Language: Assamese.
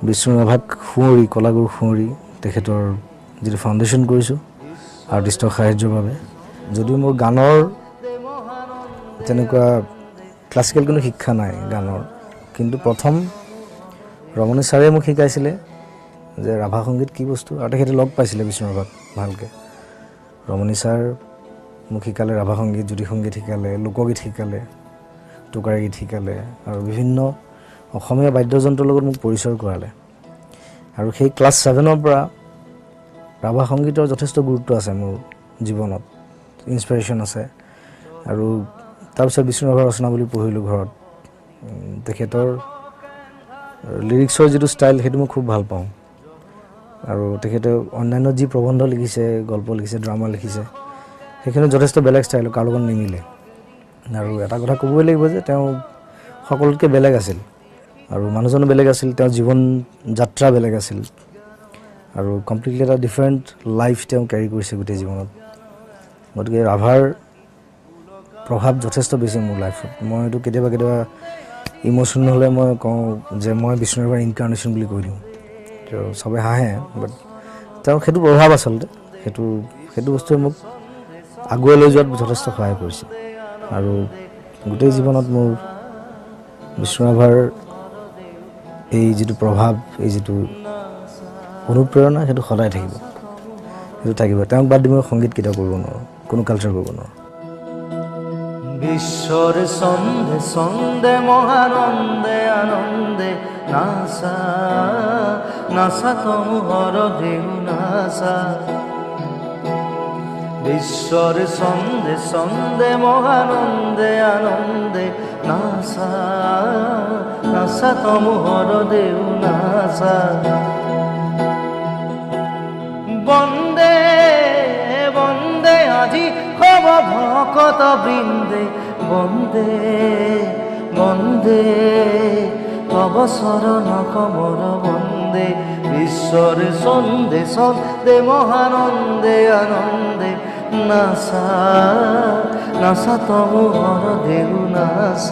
বিষ্ণুৰাভাক সুঁৱৰি কলাগুৰু সুঁৱৰি তেখেতৰ যিটো ফাউণ্ডেশ্যন কৰিছোঁ আৰ্টিষ্টৰ সাহায্যৰ বাবে। যদিও মোৰ গানৰ তেনেকুৱা ক্লাছিকেল কোনো শিক্ষা নাই গানৰ, কিন্তু প্ৰথম ৰমণী ছাৰে মোক শিকাইছিলে যে ৰাভা সংগীত কি বস্তু, আৰু তেখেতে লগ পাইছিলে বিষ্ণুৰাভাক ভালকৈ। ৰমণী ছাৰ মোক শিকালে ৰাভা সংগীত, জ্যোতি সংগীত শিকালে, লোকগীত শিকালে, টোকাৰী গীত শিকালে, আৰু বিভিন্ন অসমীয়া বাদ্যযন্ত্ৰৰ লগত মোক পৰিচয় কৰালে। আৰু সেই ক্লাছ 7ৰ পৰা ৰাভা সংগীতৰ যথেষ্ট গুৰুত্ব আছে মোৰ জীৱনত, ইনস্পিৰেশ্যন আছে। আৰু তাৰপিছত বিষ্ণুৰাভা ৰচনাৱলী পঢ়িলোঁ ঘৰত। তেখেতৰ লিৰিক্সৰ যিটো ষ্টাইল সেইটো মই খুব ভাল পাওঁ। আৰু তেখেতে অন্যান্য যি প্ৰবন্ধ লিখিছে, গল্প লিখিছে, ড্ৰামা লিখিছে, সেইখিনি যথেষ্ট বেলেগ ষ্টাইল, কাৰো লগত নিমিলে। আৰু এটা কথা ক'বই লাগিব যে তেওঁ সকলোতকৈ বেলেগ আছিল, আৰু মানুহজনো বেলেগ আছিল, তেওঁৰ জীৱন যাত্ৰা বেলেগ আছিল, আৰু কমপ্লিটলি এটা ডিফাৰেণ্ট লাইফ তেওঁ কেৰি কৰিছে গোটেই জীৱনত। গতিকে ৰাভাৰ প্ৰভাৱ যথেষ্ট বেছি মোৰ লাইফত। মই এইটো কেতিয়াবা ইম'চনেল হ'লে মই কওঁ যে মই বিষ্ণুৰাভাৰ ইনকাৰ্নেশ্যন বুলি কৈ দিওঁ। তো চবে হাঁহে, বাট তেওঁৰ সেইটো প্ৰভাৱ আচলতে সেইটো বস্তুৱে মোক আগুৱাই লৈ যোৱাত যথেষ্ট সহায় কৰিছে। আৰু গোটেই জীৱনত মোৰ বিষ্ণুৰাভাৰ এই যিটো প্ৰভাৱ, এই যিটো অনুপ্ৰেৰণা, সেইটো সদায় থাকিব, সেইটো থাকিব। তেওঁক বাদ দি মই সংগীত কেতিয়াও কৰিব নোৱাৰোঁ, কোনো কালচাৰ কৰিব নোৱাৰোঁ। বিশ্বর ছন্দে ছন্দে মহানন্দে আনন্দে নাসা নাসা তমোহর ঢেউ নাসা। বিশ্বর ছন্দে ছন্দে মহানন্দে আনন্দে নাসা নাসা তমোহর ঢেউ নাসা। বন্দে বন্দে আজি হব ভকত বৃন্দে, বন্দে বন্দে তব শরণ কমল বন্দে। বিশ্বর ছন্দে ছন্দে মহানন্দে আনন্দে নাসা নাসা তমোহর ঢেউ নাসা।